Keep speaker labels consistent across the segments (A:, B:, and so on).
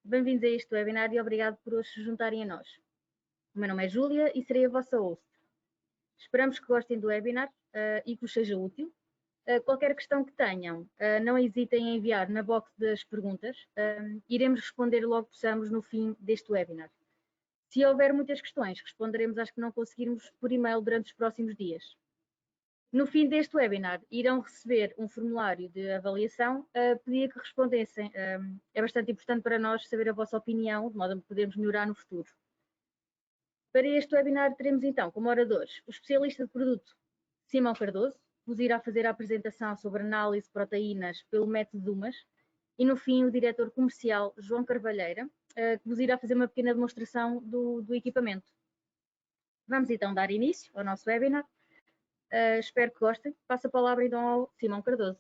A: Bem-vindos a este webinar e obrigado por hoje se juntarem a nós. O meu nome é Júlia e serei a vossa host. Esperamos que gostem do webinar e que vos seja útil. Qualquer questão que tenham, não hesitem em enviar na box das perguntas. Iremos responder logo que possamos no fim deste webinar. Se houver muitas questões, responderemos às que não conseguirmos por e-mail durante os próximos dias. No fim deste webinar, irão receber um formulário de avaliação. Pedia que respondessem. É bastante importante para nós saber a vossa opinião, de modo a podermos melhorar no futuro. Para este webinar, teremos então como oradores o especialista de produto Simão Cardoso, que vos irá fazer a apresentação sobre análise de proteínas pelo método Dumas, e no fim o diretor comercial João Carvalheira, que vos irá fazer uma pequena demonstração do equipamento. Vamos então dar início ao nosso webinar. Espero que gostem. Passo a palavra então ao Simão Cardoso.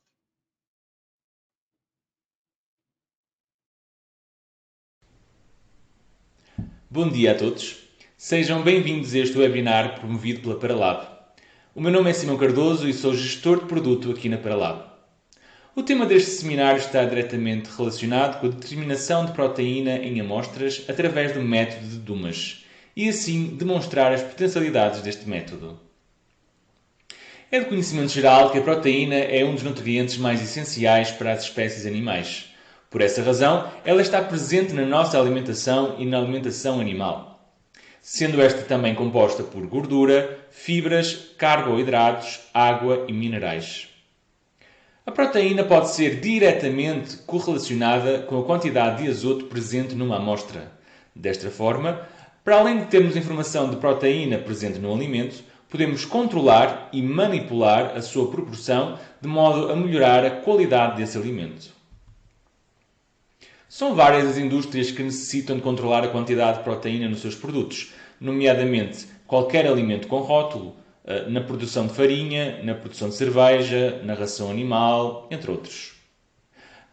B: Bom dia a todos. Sejam bem-vindos a este webinar promovido pela Paralab. O meu nome é Simão Cardoso e sou gestor de produto aqui na Paralab. O tema deste seminário está diretamente relacionado com a determinação de proteína em amostras através do método de Dumas e assim demonstrar as potencialidades deste método. É de conhecimento geral que a proteína é um dos nutrientes mais essenciais para as espécies animais. Por essa razão, ela está presente na nossa alimentação e na alimentação animal, sendo esta também composta por gordura, fibras, carboidratos, água e minerais. A proteína pode ser diretamente correlacionada com a quantidade de azoto presente numa amostra. Desta forma, para além de termos informação de proteína presente no alimento, podemos controlar e manipular a sua proporção de modo a melhorar a qualidade desse alimento. São várias as indústrias que necessitam de controlar a quantidade de proteína nos seus produtos, nomeadamente qualquer alimento com rótulo, na produção de farinha, na produção de cerveja, na ração animal, entre outros.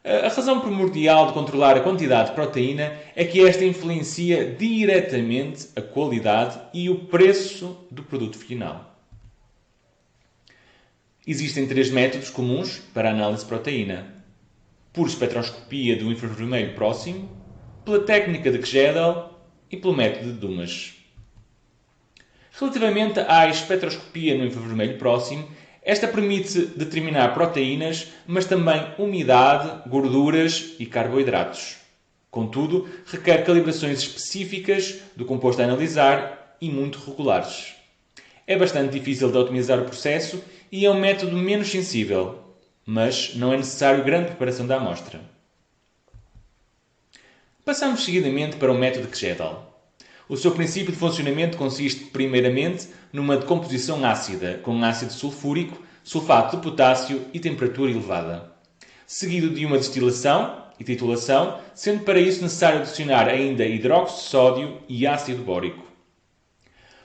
B: A razão primordial de controlar a quantidade de proteína é que esta influencia diretamente a qualidade e o preço do produto final. Existem 3 métodos comuns para a análise de proteína: por espectroscopia do infravermelho próximo, pela técnica de Gjedel e pelo método de Dumas. Relativamente à espectroscopia no infravermelho próximo, esta permite determinar proteínas, mas também umidade, gorduras e carboidratos. Contudo, requer calibrações específicas do composto a analisar e muito regulares. É bastante difícil de otimizar o processo e é um método menos sensível, mas não é necessário grande preparação da amostra. Passamos seguidamente para o método de Gjedel. O seu princípio de funcionamento consiste, primeiramente, numa decomposição ácida, com ácido sulfúrico, sulfato de potássio e temperatura elevada, seguido de uma destilação e titulação, sendo para isso necessário adicionar ainda hidróxido de sódio e ácido bórico.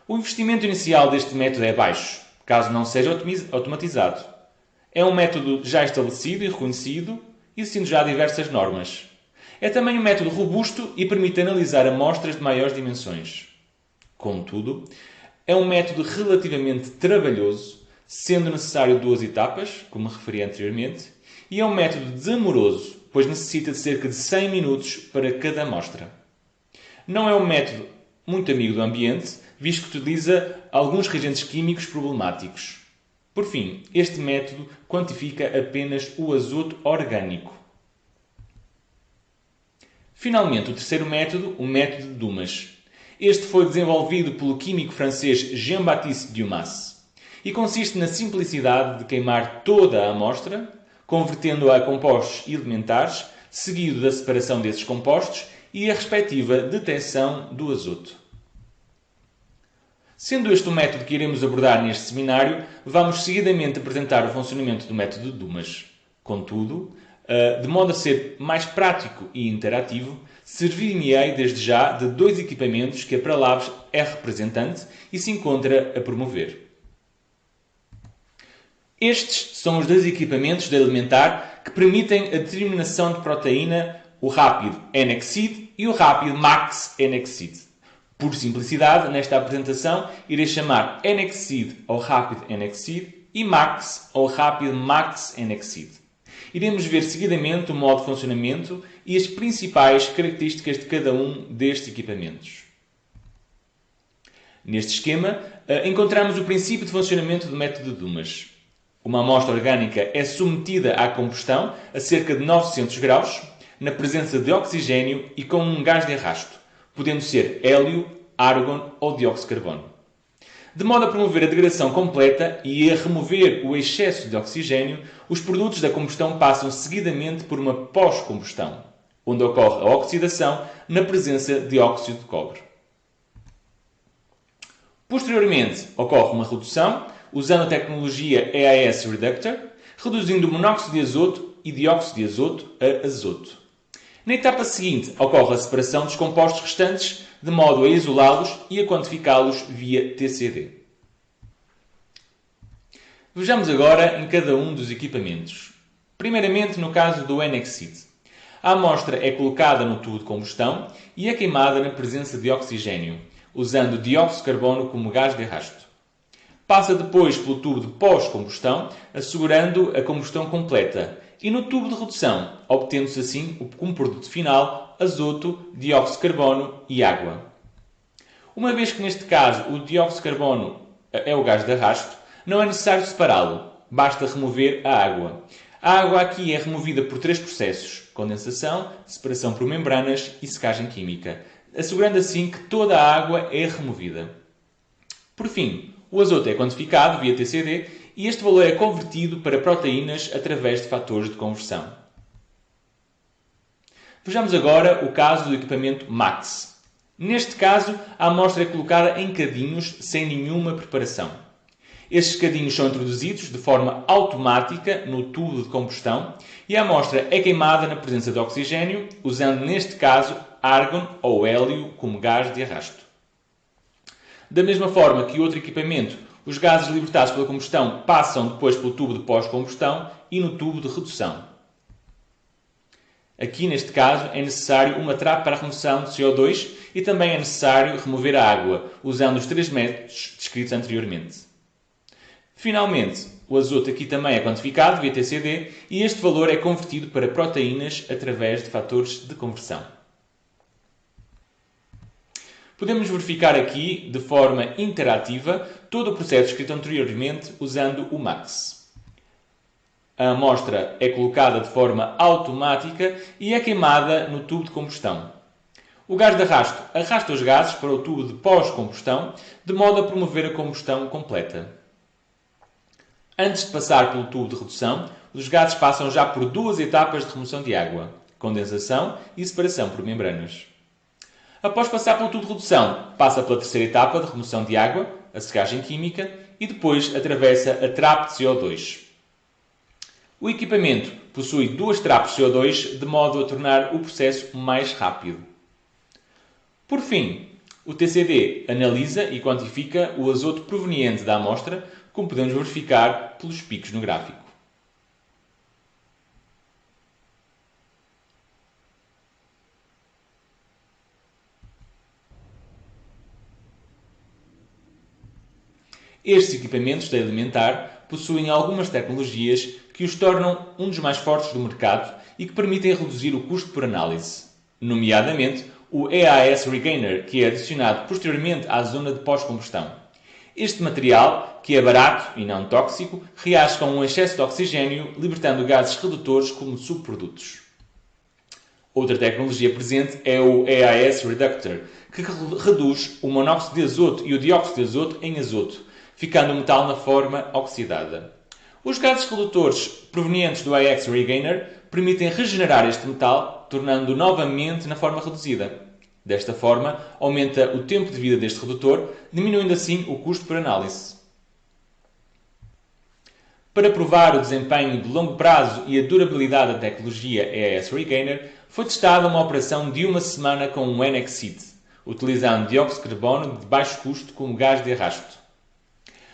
B: O investimento inicial deste método é baixo, caso não seja automatizado. É um método já estabelecido e reconhecido, existindo já diversas normas. É também um método robusto e permite analisar amostras de maiores dimensões. Contudo, é um método relativamente trabalhoso, sendo necessário 2 etapas, como referi anteriormente, e é um método demoroso, pois necessita de cerca de 100 minutos para cada amostra. Não é um método muito amigo do ambiente, visto que utiliza alguns reagentes químicos problemáticos. Por fim, este método quantifica apenas o azoto orgânico. Finalmente, o terceiro método, o método de Dumas. Este foi desenvolvido pelo químico francês Jean-Baptiste Dumas e consiste na simplicidade de queimar toda a amostra, convertendo-a a compostos elementares, seguido da separação desses compostos e a respectiva detecção do azoto. Sendo este o método que iremos abordar neste seminário, vamos seguidamente apresentar o funcionamento do método de Dumas. Contudo, de modo a ser mais prático e interativo, servir-me-ei desde já de 2 equipamentos que a Paralabs é representante e se encontra a promover. Estes são os 2 equipamentos de alimentar que permitem a determinação de proteína, o rápido NXseed e o rápido Max NXseed. Por simplicidade, nesta apresentação, irei chamar NXseed ao rápido NXseed e Max ao rápido Max NXseed. Iremos ver seguidamente o modo de funcionamento e as principais características de cada um destes equipamentos. Neste esquema, encontramos o princípio de funcionamento do método de Dumas. Uma amostra orgânica é submetida à combustão a cerca de 900 graus, na presença de oxigênio e com um gás de arrasto, podendo ser hélio, argon ou dióxido de carbono. De modo a promover a degradação completa e a remover o excesso de oxigênio, os produtos da combustão passam seguidamente por uma pós-combustão, onde ocorre a oxidação na presença de óxido de cobre. Posteriormente, ocorre uma redução, usando a tecnologia EAS Reductor, reduzindo o monóxido de azoto e dióxido de azoto a azoto. Na etapa seguinte, ocorre a separação dos compostos restantes, de modo a isolá-los e a quantificá-los via TCD. Vejamos agora em cada um dos equipamentos. Primeiramente, no caso do NXID. A amostra é colocada no tubo de combustão e é queimada na presença de oxigênio, usando dióxido de carbono como gás de arrasto. Passa depois pelo tubo de pós-combustão, assegurando a combustão completa, e no tubo de redução, obtendo-se assim como produto final azoto, dióxido de carbono e água. Uma vez que neste caso o dióxido de carbono é o gás de arrasto, não é necessário separá-lo, basta remover a água. A água aqui é removida por 3 processos: condensação, separação por membranas e secagem química, assegurando assim que toda a água é removida. Por fim, o azoto é quantificado via TCD e este valor é convertido para proteínas através de fatores de conversão. Vejamos agora o caso do equipamento MAX. Neste caso, a amostra é colocada em cadinhos sem nenhuma preparação. Estes cadinhos são introduzidos de forma automática no tubo de combustão e a amostra é queimada na presença de oxigênio, usando neste caso argon ou hélio como gás de arrasto. Da mesma forma que o outro equipamento, os gases libertados pela combustão passam depois pelo tubo de pós-combustão e no tubo de redução. Aqui, neste caso, é necessário uma trave para a remoção de CO2 e também é necessário remover a água, usando os 3 métodos descritos anteriormente. Finalmente, o azoto aqui também é quantificado via TCD e este valor é convertido para proteínas através de fatores de conversão. Podemos verificar aqui, de forma interativa, todo o processo escrito anteriormente usando o MAX. A amostra é colocada de forma automática e é queimada no tubo de combustão. O gás de arrasto arrasta os gases para o tubo de pós-combustão, de modo a promover a combustão completa. Antes de passar pelo tubo de redução, os gases passam já por 2 etapas de remoção de água: condensação e separação por membranas. Após passar pelo tubo de redução, passa pela terceira etapa de remoção de água, a secagem química, e depois atravessa a trape de CO2. O equipamento possui 2 trapes de CO2 de modo a tornar o processo mais rápido. Por fim, o TCD analisa e quantifica o azoto proveniente da amostra, como podemos verificar pelos picos no gráfico. Estes equipamentos de alimentar possuem algumas tecnologias que os tornam um dos mais fortes do mercado e que permitem reduzir o custo por análise, nomeadamente o EAS Regainer, que é adicionado posteriormente à zona de pós-combustão. Este material, que é barato e não tóxico, reage com um excesso de oxigênio, libertando gases redutores como subprodutos. Outra tecnologia presente é o EAS Reductor, que reduz o monóxido de azoto e o dióxido de azoto em azoto, ficando o metal na forma oxidada. Os gases redutores provenientes do EAS Regainer permitem regenerar este metal, tornando-o novamente na forma reduzida. Desta forma, aumenta o tempo de vida deste redutor, diminuindo assim o custo por análise. Para provar o desempenho de longo prazo e a durabilidade da tecnologia EAS Regainer, foi testada uma operação de 1 semana com um NXID, utilizando dióxido de carbono de baixo custo como gás de arrasto.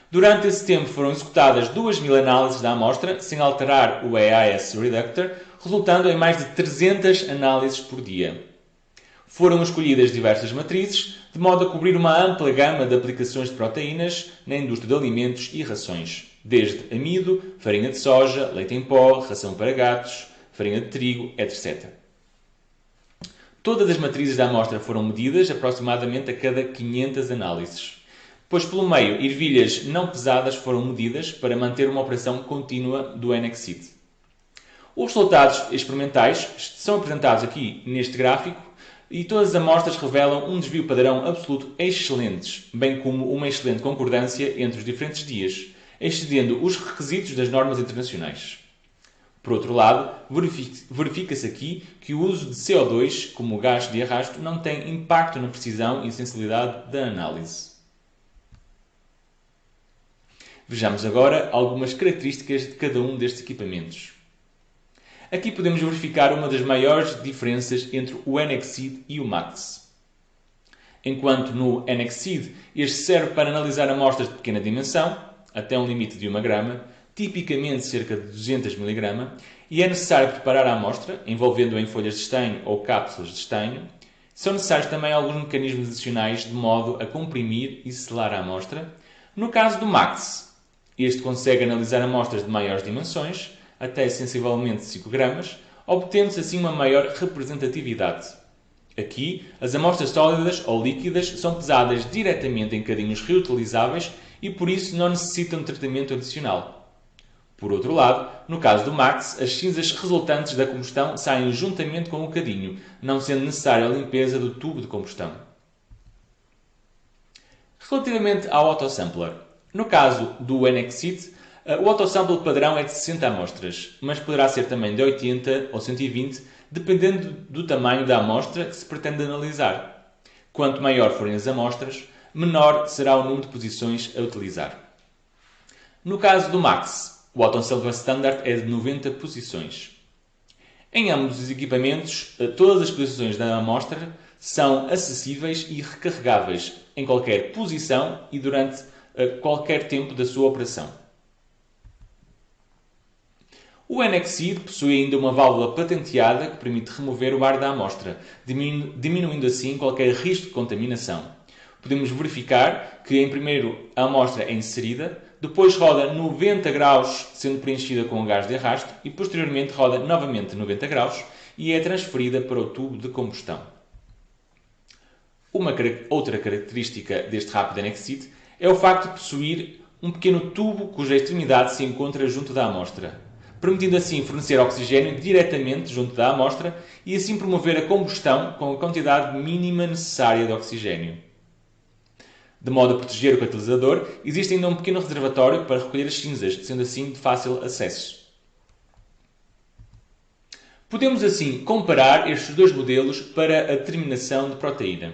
B: Durante esse tempo foram executadas 2.000 análises da amostra, sem alterar o EAS Reductor, resultando em mais de 300 análises por dia. Foram escolhidas diversas matrizes, de modo a cobrir uma ampla gama de aplicações de proteínas na indústria de alimentos e rações. desde amido, farinha de soja, leite em pó, ração para gatos, farinha de trigo, etc. Todas as matrizes da amostra foram medidas aproximadamente a cada 500 análises. Pois pelo meio, ervilhas não pesadas foram medidas para manter uma operação contínua do NXID. Os resultados experimentais são apresentados aqui neste gráfico e todas as amostras revelam um desvio padrão absoluto excelentes, bem como uma excelente concordância entre os diferentes dias, excedendo os requisitos das normas internacionais. Por outro lado, verifica-se aqui que o uso de CO2 como gás de arrasto não tem impacto na precisão e sensibilidade da análise. Vejamos agora algumas características de cada um destes equipamentos. Aqui podemos verificar uma das maiores diferenças entre o NXID e o MAX. Enquanto no NXID este serve para analisar amostras de pequena dimensão, até um limite de 1 grama, tipicamente cerca de 200 mg, e é necessário preparar a amostra, envolvendo-a em folhas de estanho ou cápsulas de estanho. São necessários também alguns mecanismos adicionais de modo a comprimir e selar a amostra. No caso do MAX, este consegue analisar amostras de maiores dimensões, até sensivelmente 5 gramas, obtendo-se assim uma maior representatividade. Aqui, as amostras sólidas ou líquidas são pesadas diretamente em cadinhos reutilizáveis e por isso não necessitam de tratamento adicional. Por outro lado, no caso do MAX, as cinzas resultantes da combustão saem juntamente com o cadinho, não sendo necessária a limpeza do tubo de combustão. Relativamente ao autosampler, no caso do NXID, o autosample padrão é de 60 amostras, mas poderá ser também de 80 ou 120, dependendo do tamanho da amostra que se pretende analisar. Quanto maior forem as amostras, menor será o número de posições a utilizar. No caso do MAX, o autosampler standard é de 90 posições. Em ambos os equipamentos, todas as posições da amostra são acessíveis e recarregáveis em qualquer posição e durante qualquer tempo da sua operação. O NXID possui ainda uma válvula patenteada que permite remover o ar da amostra, diminuindo assim qualquer risco de contaminação. Podemos verificar que, em primeiro, a amostra é inserida, depois roda 90 graus, sendo preenchida com o gás de arrasto, e posteriormente roda novamente 90 graus e é transferida para o tubo de combustão. Outra característica deste rápido NXID é o facto de possuir um pequeno tubo cuja extremidade se encontra junto da amostra, permitindo assim fornecer oxigênio diretamente junto da amostra e assim promover a combustão com a quantidade mínima necessária de oxigênio. De modo a proteger o catalisador, existe ainda um pequeno reservatório para recolher as cinzas, sendo assim de fácil acesso. Podemos assim comparar estes dois modelos para a determinação de proteína.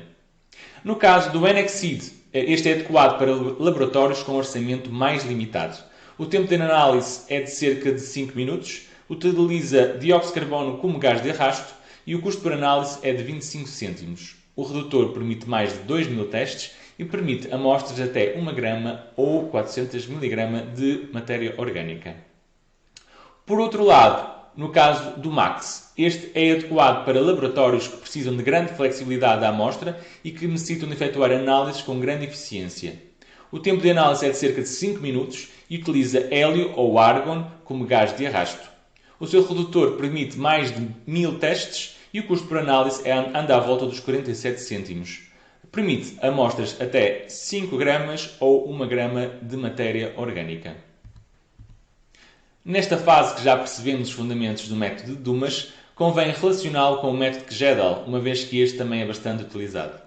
B: No caso do NXID, este é adequado para laboratórios com orçamento mais limitado. O tempo de análise é de cerca de 5 minutos, utiliza dióxido de carbono como gás de arrasto e o custo por análise é de 25 cêntimos. O redutor permite mais de 2.000 testes e permite amostras até 1 grama ou 400 mg de matéria orgânica. Por outro lado, no caso do MAX, este é adequado para laboratórios que precisam de grande flexibilidade da amostra e que necessitam de efetuar análises com grande eficiência. O tempo de análise é de cerca de 5 minutos e utiliza hélio ou argon como gás de arrasto. O seu redutor permite mais de 1000 testes e o custo por análise anda à volta dos 47 cêntimos. Permite amostras até 5 gramas ou 1 grama de matéria orgânica. Nesta fase que já percebemos os fundamentos do método de Dumas, convém relacioná-lo com o método de Gödel, uma vez que este também é bastante utilizado.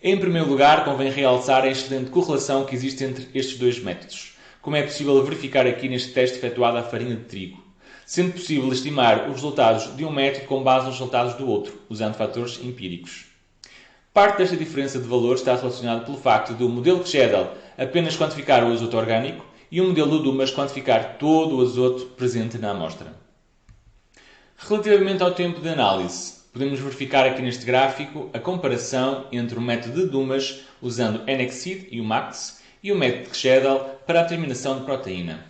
B: Em primeiro lugar, convém realçar a excelente correlação que existe entre estes dois métodos, como é possível verificar aqui neste teste efetuado à farinha de trigo, sendo possível estimar os resultados de um método com base nos resultados do outro, usando fatores empíricos. Parte desta diferença de valor está relacionada pelo facto do modelo de Gödel apenas quantificar o azoto orgânico e o modelo do Dumas quantificar todo o azoto presente na amostra. Relativamente ao tempo de análise, podemos verificar aqui neste gráfico a comparação entre o método de Dumas usando NXID e o MAX e o método de Gödel para a determinação de proteína.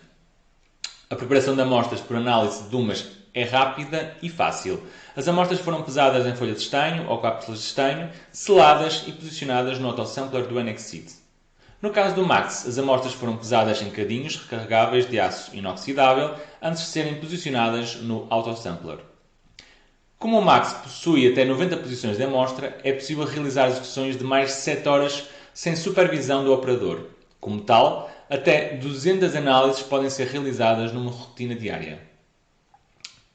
B: A preparação de amostras por análise de Dumas é rápida e fácil. As amostras foram pesadas em folha de estanho ou cápsulas de estanho, seladas e posicionadas no autosampler do NXID. No caso do MAX, as amostras foram pesadas em cadinhos recarregáveis de aço inoxidável antes de serem posicionadas no autosampler. Como o MAX possui até 90 posições de amostra, é possível realizar execuções de mais de 7 horas sem supervisão do operador. Como tal, até 200 análises podem ser realizadas numa rotina diária.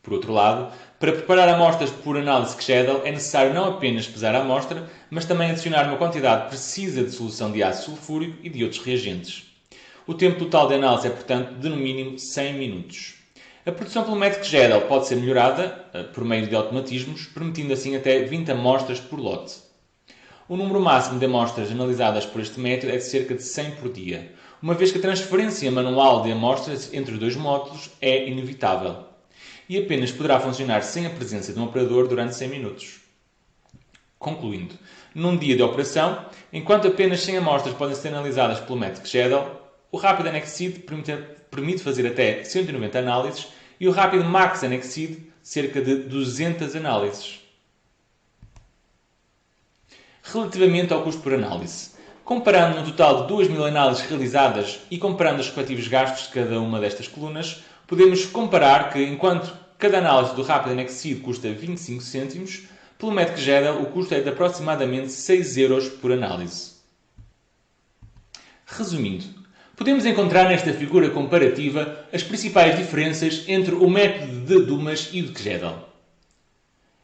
B: Por outro lado, para preparar amostras por análise Gschedel é necessário não apenas pesar a amostra, mas também adicionar uma quantidade precisa de solução de ácido sulfúrico e de outros reagentes. O tempo total de análise é, portanto, de no mínimo 100 minutos. A produção pelo método Gschedel pode ser melhorada por meio de automatismos, permitindo assim até 20 amostras por lote. O número máximo de amostras analisadas por este método é de cerca de 100 por dia, uma vez que a transferência manual de amostras entre os dois módulos é inevitável e apenas poderá funcionar sem a presença de um operador durante 100 minutos. Concluindo, num dia de operação, enquanto apenas 100 amostras podem ser analisadas pelo método Gschedel, o Rapid NXSeed permite fazer até 190 análises e o Rapid Max NXSeed cerca de 200 análises. Relativamente ao custo por análise, comparando um total de 2.000 análises realizadas e comparando os respectivos gastos de cada uma destas colunas, podemos comparar que, enquanto cada análise do Rapid NXSeed custa 25 cêntimos, pelo método Gschedel o custo é de aproximadamente 6 euros por análise. Resumindo, podemos encontrar nesta figura comparativa as principais diferenças entre o método de Dumas e o de Gschedel.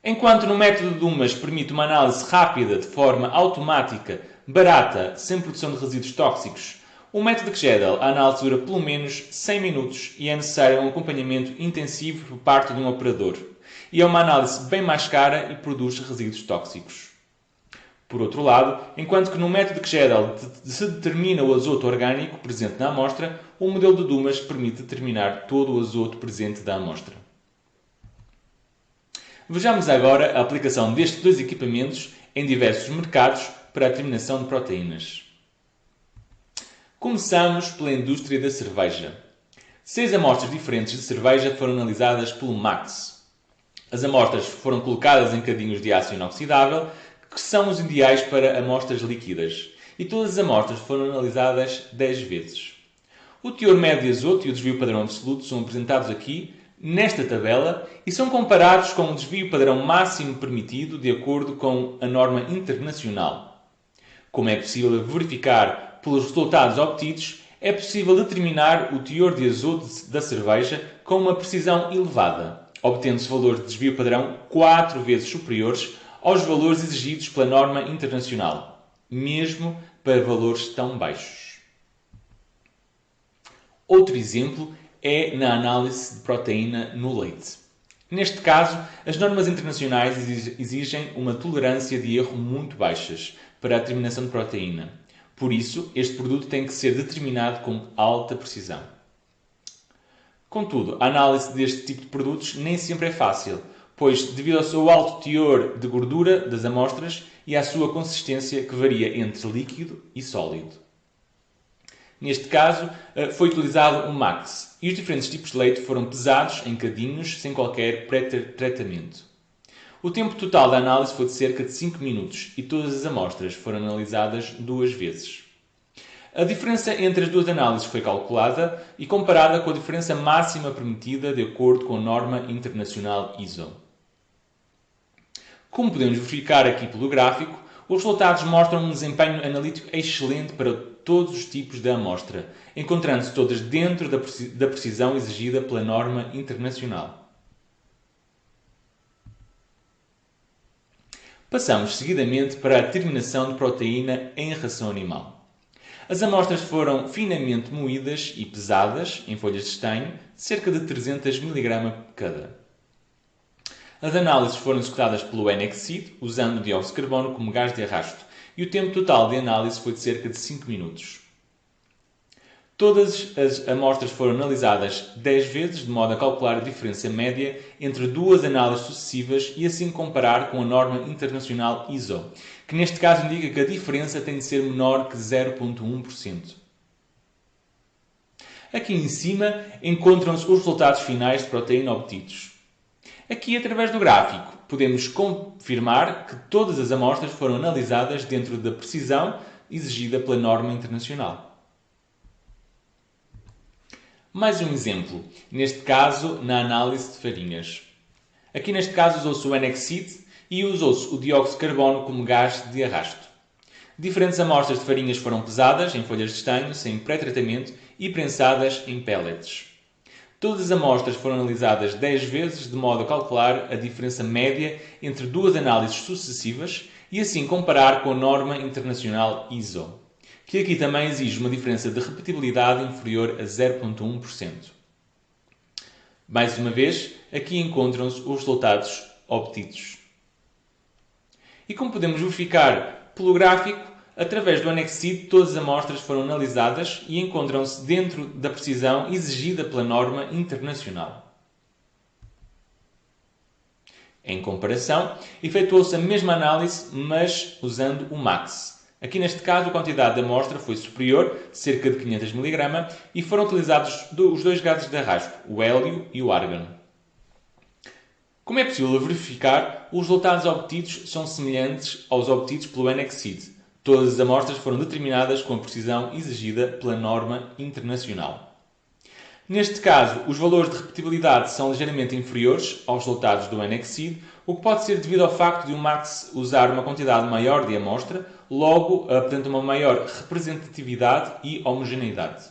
B: Enquanto no método de Dumas permite uma análise rápida, de forma automática, barata, sem produção de resíduos tóxicos, o método de Gschedel, a análise dura pelo menos 100 minutos e é necessário um acompanhamento intensivo por parte de um operador. E é uma análise bem mais cara e produz resíduos tóxicos. Por outro lado, enquanto que no método de Gschedel se determina o azoto orgânico presente na amostra, o modelo de Dumas permite determinar todo o azoto presente da amostra. Vejamos agora a aplicação destes dois equipamentos em diversos mercados para a determinação de proteínas. Começamos pela indústria da cerveja. 6 amostras diferentes de cerveja foram analisadas pelo MAX. As amostras foram colocadas em cadinhos de aço inoxidável, que são os ideais para amostras líquidas, e todas as amostras foram analisadas 10 vezes. O teor médio de azoto e o desvio padrão absoluto são apresentados aqui, nesta tabela, e são comparados com o desvio padrão máximo permitido de acordo com a norma internacional. Como é possível verificar pelos resultados obtidos, é possível determinar o teor de azoto da cerveja com uma precisão elevada, obtendo-se valores de desvio padrão 4 vezes superiores aos valores exigidos pela norma internacional, mesmo para valores tão baixos. Outro exemplo é na análise de proteína no leite. Neste caso, as normas internacionais exigem uma tolerância de erro muito baixas para a determinação de proteína. Por isso, este produto tem que ser determinado com alta precisão. Contudo, a análise deste tipo de produtos nem sempre é fácil, pois, devido ao seu alto teor de gordura das amostras e à sua consistência que varia entre líquido e sólido. Neste caso, foi utilizado um MAX e os diferentes tipos de leite foram pesados em cadinhos sem qualquer pré-tratamento. O tempo total da análise foi de cerca de 5 minutos e todas as amostras foram analisadas 2 vezes. A diferença entre as duas análises foi calculada e comparada com a diferença máxima permitida de acordo com a norma internacional ISO. Como podemos verificar aqui pelo gráfico, os resultados mostram um desempenho analítico excelente para todos os tipos de amostra, encontrando-se todas dentro da precisão exigida pela norma internacional. Passamos seguidamente para a determinação de proteína em ração animal. As amostras foram finamente moídas e pesadas em folhas de estanho, cerca de 300 mg cada. As análises foram executadas pelo NXSeed, usando o dióxido de carbono como gás de arrasto, e o tempo total de análise foi de cerca de 5 minutos. Todas as amostras foram analisadas 10 vezes, de modo a calcular a diferença média entre duas análises sucessivas e assim comparar com a norma internacional ISO, que neste caso indica que a diferença tem de ser menor que 0,1%. Aqui em cima encontram-se os resultados finais de proteína obtidos. Aqui, através do gráfico, podemos confirmar que todas as amostras foram analisadas dentro da precisão exigida pela norma internacional. Mais um exemplo, neste caso na análise de farinhas. Aqui neste caso usou-se o NXID e usou-se o dióxido de carbono como gás de arrasto. Diferentes amostras de farinhas foram pesadas em folhas de estanho, sem pré-tratamento e prensadas em pellets. Todas as amostras foram analisadas 10 vezes, de modo a calcular a diferença média entre duas análises sucessivas e assim comparar com a norma internacional ISO, que aqui também exige uma diferença de repetibilidade inferior a 0,1%. Mais uma vez, aqui encontram-se os resultados obtidos. E como podemos verificar pelo gráfico, através do NXID todas as amostras foram analisadas e encontram-se dentro da precisão exigida pela norma internacional. Em comparação, efetuou-se a mesma análise, mas usando o MAX. Aqui neste caso a quantidade de amostra foi superior, cerca de 500 mg, e foram utilizados os dois gases de arrasto, o hélio e o argão. Como é possível verificar, os resultados obtidos são semelhantes aos obtidos pelo NXID. Todas as amostras foram determinadas com a precisão exigida pela norma internacional. Neste caso, os valores de repetibilidade são ligeiramente inferiores aos resultados do NXID, o que pode ser devido ao facto de o MAX usar uma quantidade maior de amostra, logo apresenta uma maior representatividade e homogeneidade.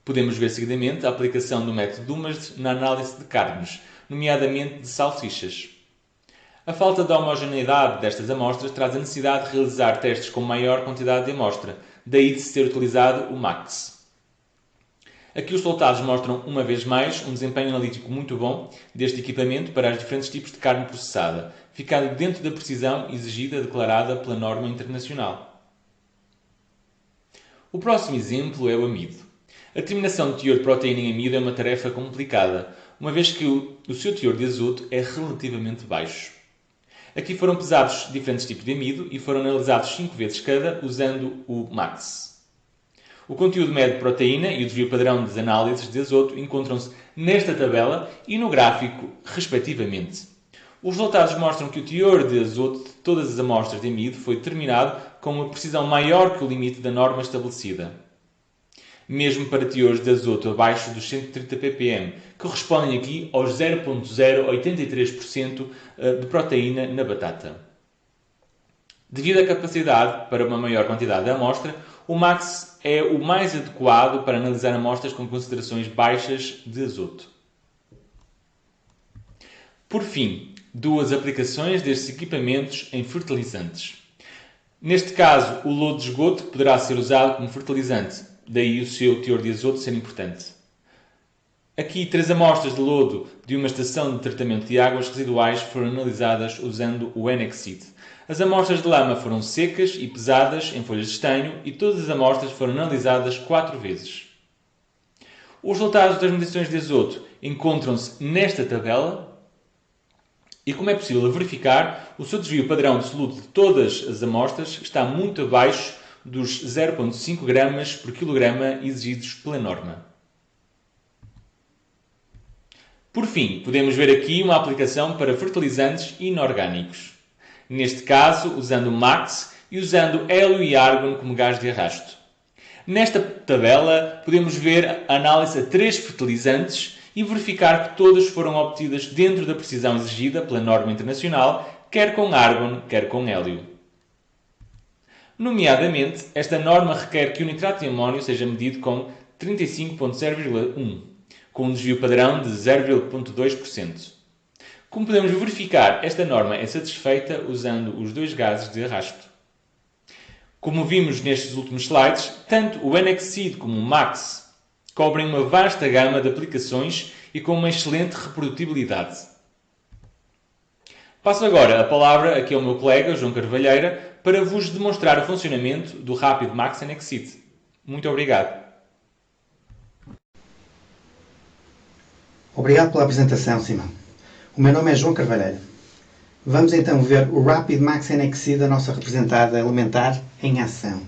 B: Podemos ver seguidamente a aplicação do método Dumas na análise de carnes, nomeadamente de salsichas. A falta de homogeneidade destas amostras traz a necessidade de realizar testes com maior quantidade de amostra, daí de ser utilizado o MAX. Aqui os resultados mostram, uma vez mais, um desempenho analítico muito bom deste equipamento para os diferentes tipos de carne processada, ficando dentro da precisão exigida declarada pela norma internacional. O próximo exemplo é o amido. A determinação do teor de proteína em amido é uma tarefa complicada, uma vez que o seu teor de azoto é relativamente baixo. Aqui foram pesados diferentes tipos de amido e foram analisados 5 vezes cada usando o MAX. O conteúdo médio de proteína e o desvio padrão das análises de azoto encontram-se nesta tabela e no gráfico, respectivamente. Os resultados mostram que o teor de azoto de todas as amostras de amido foi determinado com uma precisão maior que o limite da norma estabelecida, mesmo para teores de azoto abaixo dos 130 ppm, que correspondem aqui aos 0,083% de proteína na batata. Devido à capacidade para uma maior quantidade de amostra, o MAX é o mais adequado para analisar amostras com concentrações baixas de azoto. Por fim, duas aplicações destes equipamentos em fertilizantes. Neste caso, o lodo de esgoto poderá ser usado como fertilizante, daí o seu teor de azoto ser importante. Aqui, 3 amostras de lodo de uma estação de tratamento de águas residuais foram analisadas usando o NXID. As amostras de lama foram secas e pesadas em folhas de estanho e todas as amostras foram analisadas 4 vezes. Os resultados das medições de azoto encontram-se nesta tabela e, como é possível verificar, o seu desvio padrão de soluto de todas as amostras está muito abaixo dos 0,5 gramas por quilograma exigidos pela norma. Por fim, podemos ver aqui uma aplicação para fertilizantes inorgânicos. Neste caso, usando o MAX e usando hélio e argão como gás de arrasto. Nesta tabela, podemos ver a análise a 3 fertilizantes e verificar que todas foram obtidas dentro da precisão exigida pela norma internacional, quer com argão, quer com hélio. Nomeadamente, esta norma requer que o nitrato de amónio seja medido com 35,0,1, com um desvio padrão de 0,2%. Como podemos verificar, esta norma é satisfeita usando os 2 gases de arrasto. Como vimos nestes últimos slides, tanto o NXID como o MAX cobrem uma vasta gama de aplicações e com uma excelente reprodutibilidade. Passo agora a palavra aqui ao meu colega, João Carvalheira, para vos demonstrar o funcionamento do Rapid MAX NXID. Muito obrigado.
C: Obrigado pela apresentação, Simão. O meu nome é João Carvalheira. Vamos então ver o Rapid MAX NXID da nossa representada elementar em ação.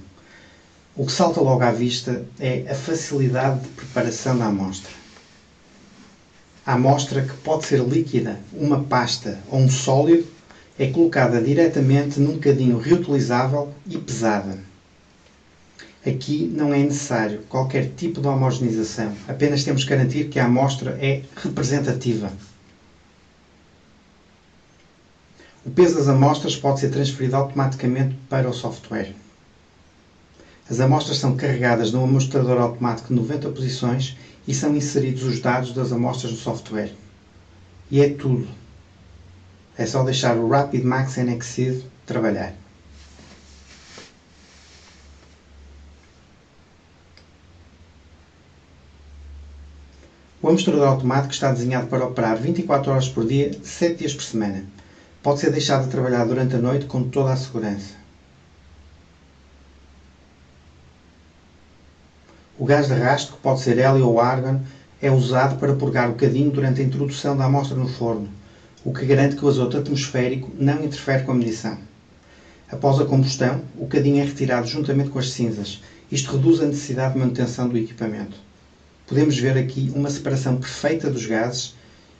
C: O que salta logo à vista é a facilidade de preparação da amostra. A amostra, que pode ser líquida, uma pasta ou um sólido, é colocada diretamente num cadinho reutilizável e pesada. Aqui não é necessário qualquer tipo de homogeneização, apenas temos que garantir que a amostra é representativa. O peso das amostras pode ser transferido automaticamente para o software. As amostras são carregadas num amostrador automático de 90 posições e são inseridos os dados das amostras no software. E é tudo. É só deixar o Rapid Max NXeed trabalhar. O amostrador automático está desenhado para operar 24 horas por dia, 7 dias por semana. Pode ser deixado a trabalhar durante a noite com toda a segurança. O gás de arrasto, que pode ser hélio ou argon, é usado para purgar o cadinho durante a introdução da amostra no forno, o que garante que o azoto atmosférico não interfere com a medição. Após a combustão, o cadinho é retirado juntamente com as cinzas. Isto reduz a necessidade de manutenção do equipamento. Podemos ver aqui uma separação perfeita dos gases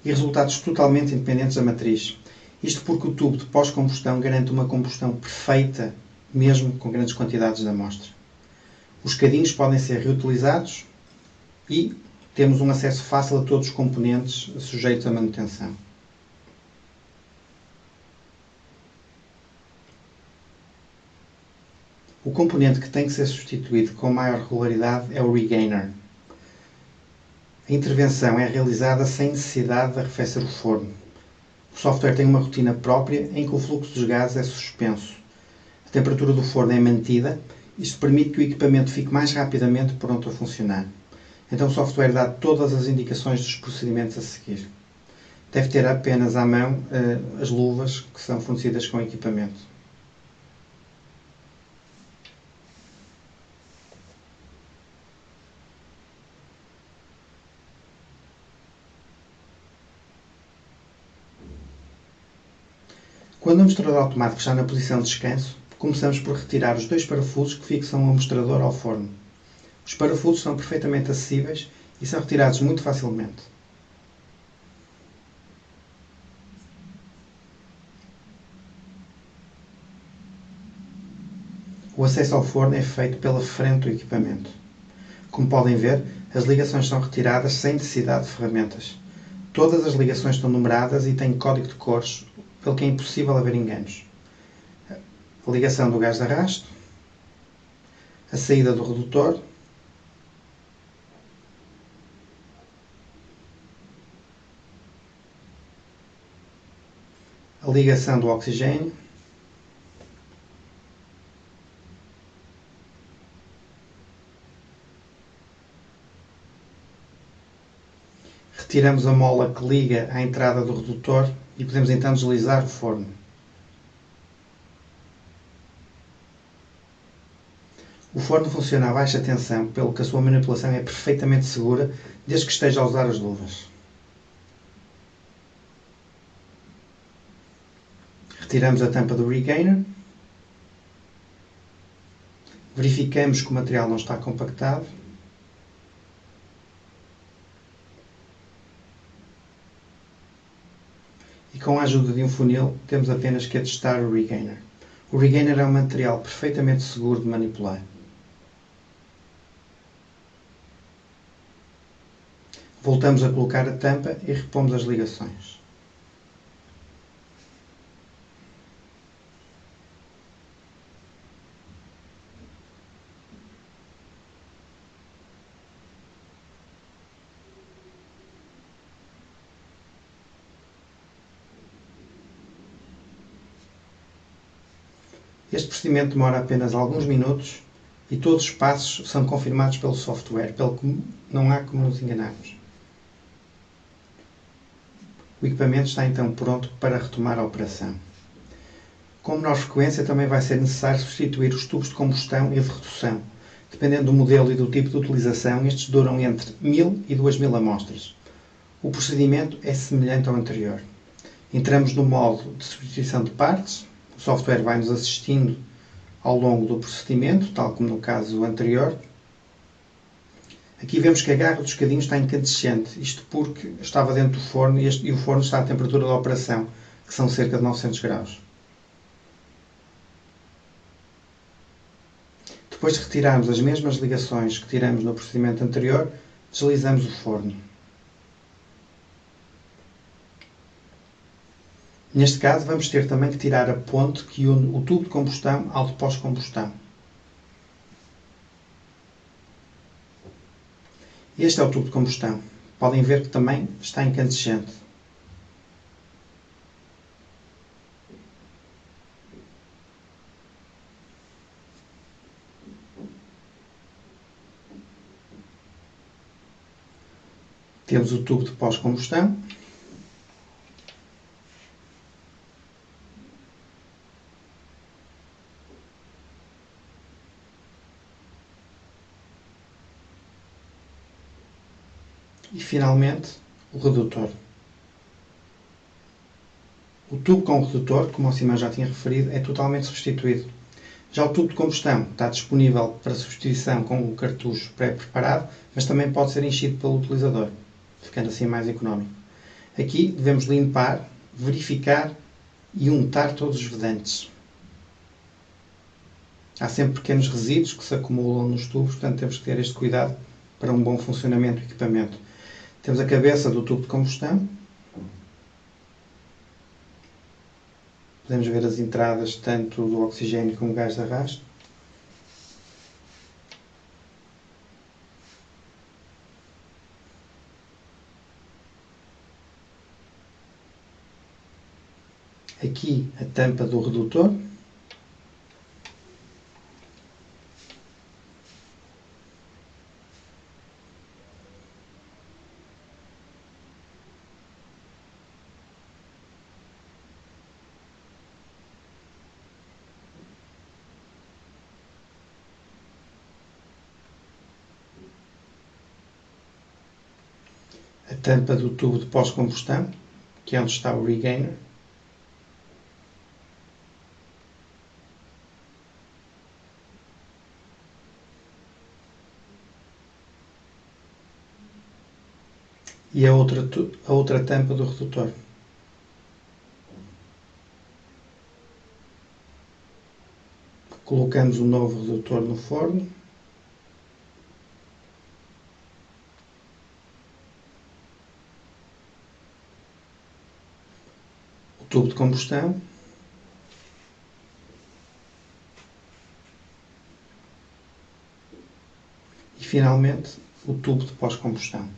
C: e resultados totalmente independentes da matriz. Isto porque o tubo de pós-combustão garante uma combustão perfeita, mesmo com grandes quantidades de amostra. Os cadinhos podem ser reutilizados e temos um acesso fácil a todos os componentes sujeitos à manutenção. O componente que tem que ser substituído com maior regularidade é o regainer. A intervenção é realizada sem necessidade de arrefecer o forno. O software tem uma rotina própria em que o fluxo dos gases é suspenso. A temperatura do forno é mantida. Isto permite que o equipamento fique mais rapidamente pronto a funcionar. Então o software dá todas as indicações dos procedimentos a seguir. Deve ter apenas à mão as luvas que são fornecidas com o equipamento. Quando o amostrador automático está na posição de descanso, começamos por retirar os 2 parafusos que fixam o amostrador ao forno. Os parafusos são perfeitamente acessíveis e são retirados muito facilmente. O acesso ao forno é feito pela frente do equipamento. Como podem ver, as ligações são retiradas sem necessidade de ferramentas. Todas as ligações estão numeradas e têm código de cores, pelo que é impossível haver enganos. A ligação do gás de arrasto, a saída do redutor, a ligação do oxigênio, retiramos a mola que liga à entrada do redutor e podemos então deslizar o forno. O forno funciona a baixa tensão, pelo que a sua manipulação é perfeitamente segura, desde que esteja a usar as luvas. Retiramos a tampa do regainer. Verificamos que o material não está compactado. E com a ajuda de um funil, temos apenas que atestar o regainer. O regainer é um material perfeitamente seguro de manipular. Voltamos a colocar a tampa e repomos as ligações. Este procedimento demora apenas alguns minutos e todos os passos são confirmados pelo software, pelo que não há como nos enganarmos. O equipamento está então pronto para retomar a operação. Com menor frequência também vai ser necessário substituir os tubos de combustão e de redução. Dependendo do modelo e do tipo de utilização, estes duram entre 1000 e 2000 amostras. O procedimento é semelhante ao anterior. Entramos no modo de substituição de partes. O software vai nos assistindo ao longo do procedimento, tal como no caso anterior. Aqui vemos que a garra dos cadinhos está incandescente, isto porque estava dentro do forno e o forno está à temperatura de operação, que são cerca de 900 graus. Depois de retirarmos as mesmas ligações que tiramos no procedimento anterior, deslizamos o forno. Neste caso, vamos ter também que tirar a ponte que une o tubo de combustão ao de pós-combustão. Este é o tubo de combustão. Podem ver que também está incandescente. Temos o tubo de pós-combustão. E, finalmente, o redutor. O tubo com o redutor, como o Simão já tinha referido, é totalmente substituído. Já o tubo de combustão está disponível para substituição com o cartucho pré-preparado, mas também pode ser enchido pelo utilizador, ficando assim mais económico. Aqui devemos limpar, verificar e untar todos os vedantes. Há sempre pequenos resíduos que se acumulam nos tubos, portanto temos que ter este cuidado para um bom funcionamento do equipamento. Temos a cabeça do tubo de combustão. Podemos ver as entradas tanto do oxigênio como do gás de arrasto. Aqui a tampa do redutor. A tampa do tubo de pós-combustão, que é onde está o regainer. E a outra tampa do redutor. Colocamos o novo redutor no forno. O tubo de combustão. E, finalmente, o tubo de pós-combustão.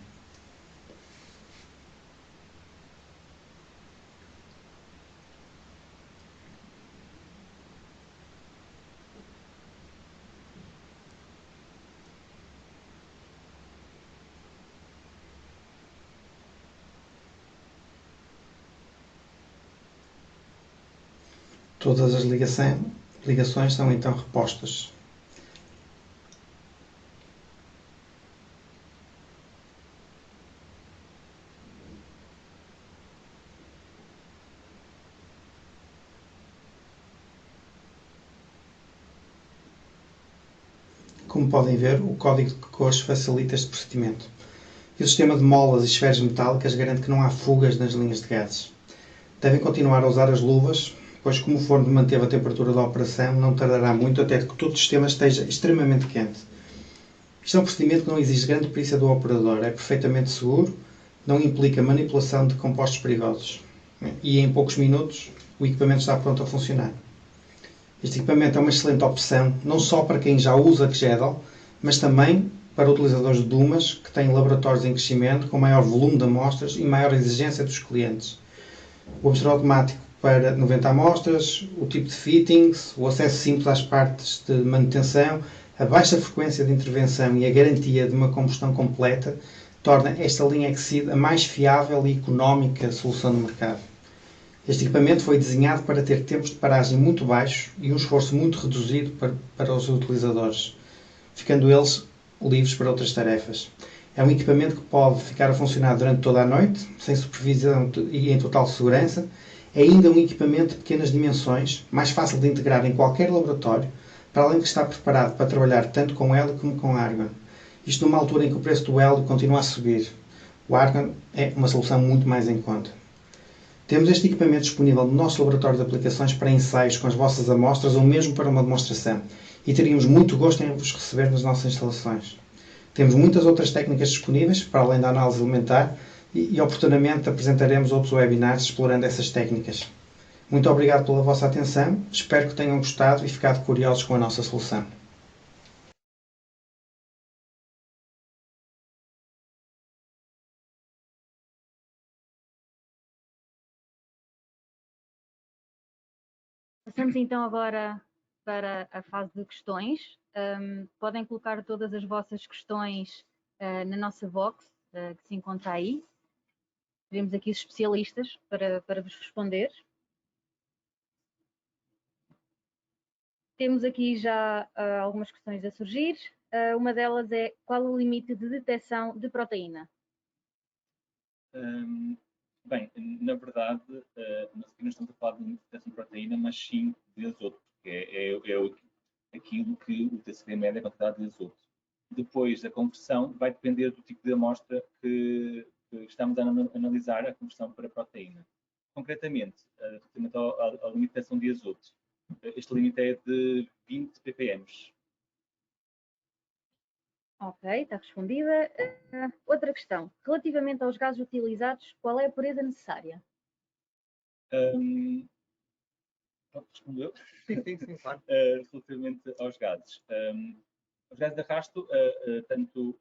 C: Todas as ligações são então repostas. Como podem ver, o código de cores facilita este procedimento. E o sistema de molas e esferas metálicas garante que não há fugas nas linhas de gases. Devem continuar a usar as luvas, pois como o forno manteve a temperatura da operação, não tardará muito até que todo o sistema esteja extremamente quente. Isto é um procedimento que não exige grande perícia do operador, é perfeitamente seguro, não implica manipulação de compostos perigosos. E em poucos minutos o equipamento está pronto a funcionar. Este equipamento é uma excelente opção, não só para quem já usa Kjedal, mas também para utilizadores de Dumas que têm laboratórios em crescimento, com maior volume de amostras e maior exigência dos clientes. O observador automático para 90 amostras, o tipo de fittings, o acesso simples às partes de manutenção, a baixa frequência de intervenção e a garantia de uma combustão completa torna esta linha Exceed a mais fiável e económica solução no mercado. Este equipamento foi desenhado para ter tempos de paragem muito baixos e um esforço muito reduzido para os utilizadores, ficando eles livres para outras tarefas. É um equipamento que pode ficar a funcionar durante toda a noite, sem supervisão e em total segurança. É ainda um equipamento de pequenas dimensões, mais fácil de integrar em qualquer laboratório, para além de estar preparado para trabalhar tanto com hélio como com argon. Isto numa altura em que o preço do hélio continua a subir. O argon é uma solução muito mais em conta. Temos este equipamento disponível no nosso laboratório de aplicações para ensaios com as vossas amostras ou mesmo para uma demonstração. e teríamos muito gosto em vos receber nas nossas instalações. Temos muitas outras técnicas disponíveis, para além da análise elementar, e oportunamente apresentaremos outros webinars explorando essas técnicas. Muito obrigado pela vossa atenção, espero que tenham gostado e ficado curiosos com a nossa solução.
A: Passamos então agora para a fase de questões. Podem colocar todas as vossas questões na nossa box, que se encontra aí. Teremos aqui os especialistas para vos responder. Temos aqui já algumas questões a surgir. Uma delas é: qual o limite de detecção de proteína?
B: Bem, na verdade, nós aqui não estamos a falar de detecção de proteína, mas sim de azoto, que é aquilo que o TCD mede é a quantidade de azoto. Depois, a conversão vai depender do tipo de amostra que estamos a analisar, a conversão para proteína. Concretamente, relativamente à limitação de azoto, este limite é de 20 ppm.
A: Ok, está respondida. Outra questão. Relativamente aos gases utilizados, qual é a pureza necessária?
B: Pode responder?
D: Sim, claro.
B: Relativamente aos gases. Os gases de arrasto, tanto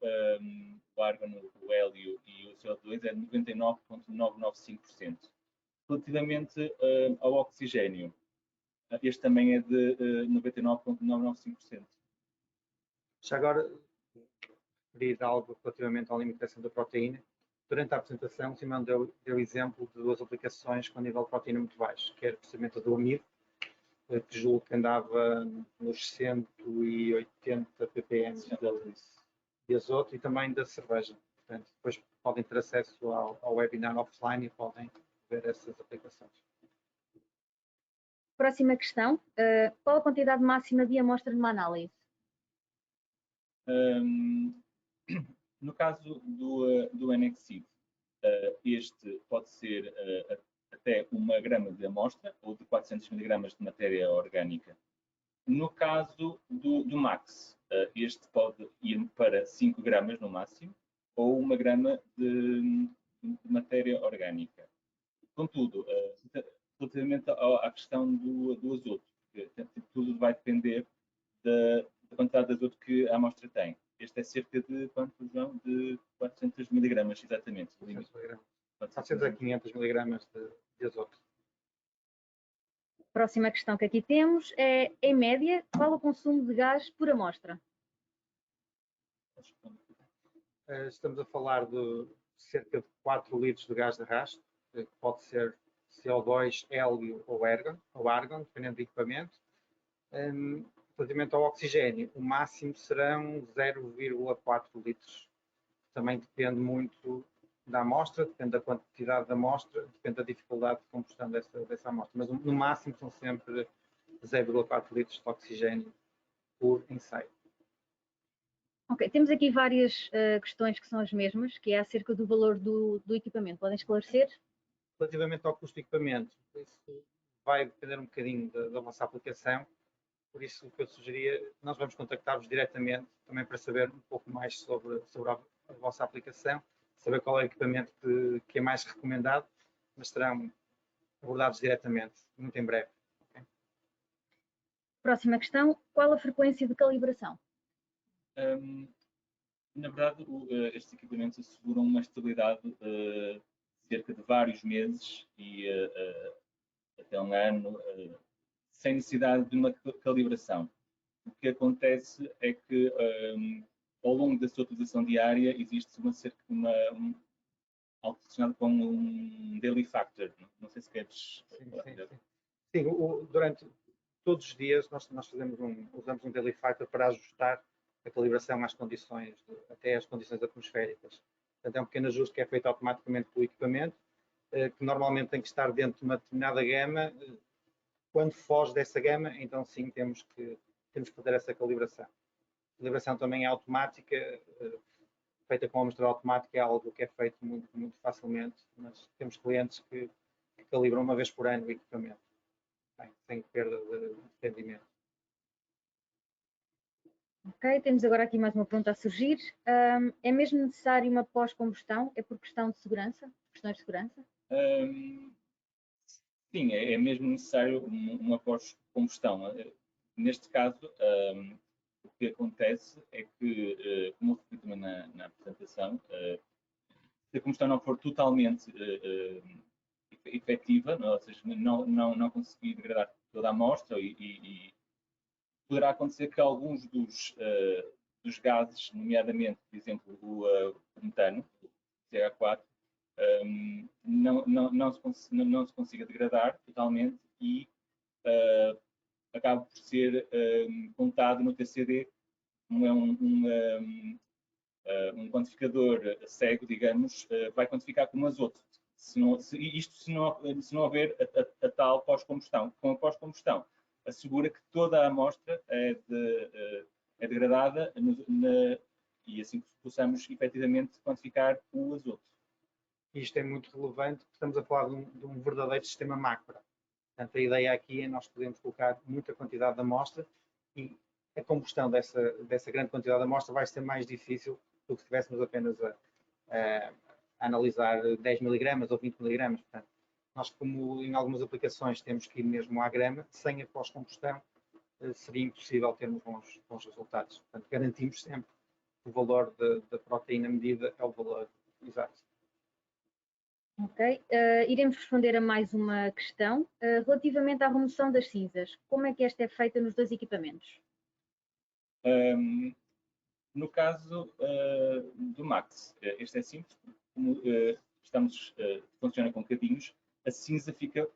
B: o argano, o hélio e o CO2 é de 99,995%. Relativamente ao oxigênio, este também é de 99,995%.
D: Já agora, referir algo relativamente à limitação da proteína. Durante a apresentação, o Simão deu exemplo de duas aplicações com nível de proteína muito baixo, que era o processamento do amido, que julgo que andava nos 180 ppm de azoto, e também da cerveja. Portanto, depois podem ter acesso ao webinar offline e podem ver essas aplicações.
A: Próxima questão. Qual a quantidade máxima de amostra numa análise?
B: No caso do NXID, este pode ser até 1 grama de amostra ou de 400 miligramas de matéria orgânica. No caso do MAX, este pode ir para 5 gramas no máximo ou 1 grama de matéria orgânica. Contudo, relativamente à questão do azoto, tudo vai depender da quantidade de azoto que a amostra tem. Este é cerca de quanto, João? De 400 miligramas, exatamente.
D: 400 a 500 miligramas de azoto.
A: Próxima questão que aqui temos é: em média, qual o consumo de gás por amostra?
D: Estamos a falar de cerca de 4 litros de gás de arrasto, que pode ser CO2, hélio ou argon, dependendo do equipamento. Relativamente ao oxigênio, o máximo serão 0,4 litros. Também depende muito da amostra, depende da quantidade da amostra, depende da dificuldade de combustão dessa amostra. Mas no máximo são sempre 0,4 litros de oxigênio por ensaio.
A: Ok, temos aqui várias questões que são as mesmas, que é acerca do valor do equipamento. Podem esclarecer?
D: Relativamente ao custo do equipamento, isso vai depender um bocadinho da vossa aplicação. Por isso, o que eu sugeria, nós vamos contactar-vos diretamente também para saber um pouco mais sobre a vossa aplicação, saber qual é o equipamento que é mais recomendado, mas serão abordados diretamente, muito em breve. Okay?
A: Próxima questão: qual a frequência de calibração?
B: Na verdade, estes equipamentos asseguram uma estabilidade de cerca de vários meses e até um ano, sem necessidade de uma calibração. O que acontece é que ao longo da sua utilização diária existe algo relacionado com um daily factor. Não sei se queres...
D: Sim, durante todos os dias nós usamos um daily factor para ajustar a calibração às condições, até às condições atmosféricas. Portanto, é um pequeno ajuste que é feito automaticamente pelo equipamento, que normalmente tem que estar dentro de uma determinada gama. Quando foge dessa gama, então sim, temos que fazer essa calibração. A calibração também é automática, feita com a amostra automática, é algo que é feito muito, muito facilmente, mas temos clientes que calibram uma vez por ano o equipamento, sem perda de rendimento.
A: Ok, temos agora aqui mais uma pergunta a surgir. É mesmo necessário uma pós-combustão? É por questão de segurança? Questões de segurança?
B: Sim, é mesmo necessário uma pós-combustão. Neste caso, o que acontece é que, como eu referi também na apresentação, se a combustão não for totalmente efetiva, ou seja, não conseguir degradar toda a amostra e poderá acontecer que alguns dos gases, nomeadamente, por exemplo, o metano, o CH4, não se consiga degradar totalmente e acaba por ser contado no TCD como é um quantificador cego, digamos, vai quantificar como azoto. Se não houver a tal pós-combustão. Com a pós-combustão, assegura que toda a amostra é degradada e assim possamos efetivamente quantificar o azoto.
D: Isto é muito relevante, porque estamos a falar de um verdadeiro sistema macro. Portanto, a ideia aqui é nós podemos colocar muita quantidade de amostra e a combustão dessa grande quantidade de amostra vai ser mais difícil do que se estivéssemos apenas a analisar 10 miligramas ou 20 miligramas. Portanto, nós, como em algumas aplicações temos que ir mesmo à grama, sem a pós-combustão seria impossível termos bons resultados. Portanto, garantimos sempre que o valor da proteína medida é o valor exato.
A: Ok, iremos responder a mais uma questão. Relativamente à remoção das cinzas, como é que esta é feita nos dois equipamentos?
B: No caso do Max, este é simples, como funciona com cadinhos, a cinza fica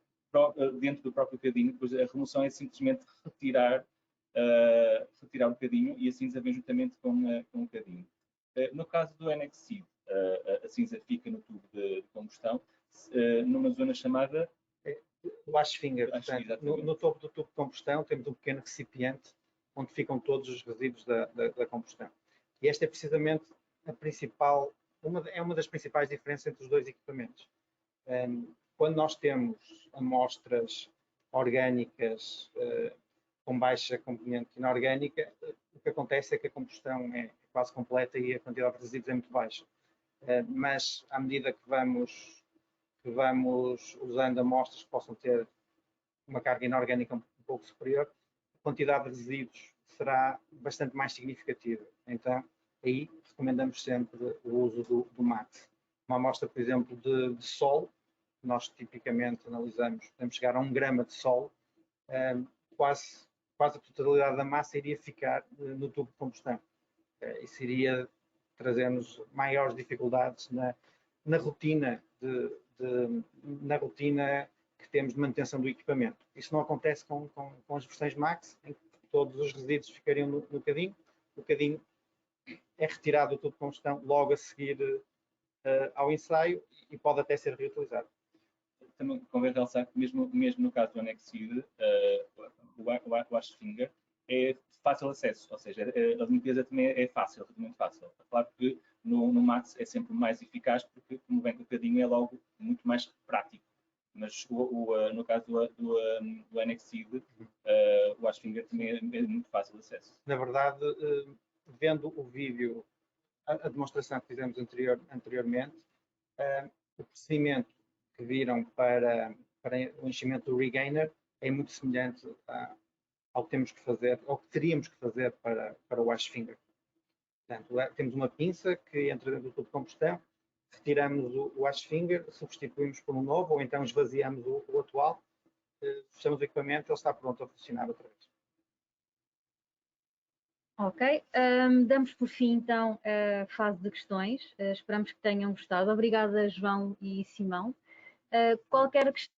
B: dentro do próprio cadinho, depois a remoção é simplesmente retirar o cadinho e a cinza vem juntamente com o cadinho. No caso do NXseed, a cinza fica no tubo de combustão, numa zona chamada
D: Wash finger. Portanto, no topo do tubo de combustão temos um pequeno recipiente onde ficam todos os resíduos da combustão. E esta é precisamente uma das principais diferenças entre os dois equipamentos. Quando nós temos amostras orgânicas com baixa componente inorgânica, o que acontece é que a combustão é quase completa e a quantidade de resíduos é muito baixa. Mas à medida que vamos usando amostras que possam ter uma carga inorgânica um pouco superior, a quantidade de resíduos será bastante mais significativa. Então, aí recomendamos sempre o uso do MAX. Uma amostra, por exemplo, de solo, nós tipicamente analisamos, podemos chegar a 1 grama de solo, quase a totalidade da massa iria ficar no tubo de combustão. Isso iria trazer-nos maiores dificuldades na rotina que temos de manutenção do equipamento. Isso não acontece com as versões Max, em que todos os resíduos ficariam no cadinho. O cadinho é retirado do tubo de combustão logo a seguir ao ensaio e pode até ser reutilizado.
B: Também convém realçar que mesmo no caso do NXseed, o Wash Finger é de fácil acesso, ou seja, a limpeza também é fácil, relativamente fácil. Claro que no Max é sempre mais eficaz, porque como vem com o cadinho é logo muito mais prático. Mas no caso do NXseed, o Wash Finger também é muito fácil de acesso.
D: Na verdade, vendo o vídeo, a demonstração que fizemos anteriormente, o procedimento que viram para o enchimento do regainer é muito semelhante ao que temos que fazer, ou que teríamos que fazer para o wash finger. Portanto, temos uma pinça que entra dentro do tubo de combustão, retiramos o wash finger, substituímos por um novo, ou então esvaziamos o atual, fechamos o equipamento e ele está pronto a funcionar outra vez.
A: Ok, damos por fim então a fase de questões. Esperamos que tenham gostado. Obrigada, João e Simão. Qualquer questão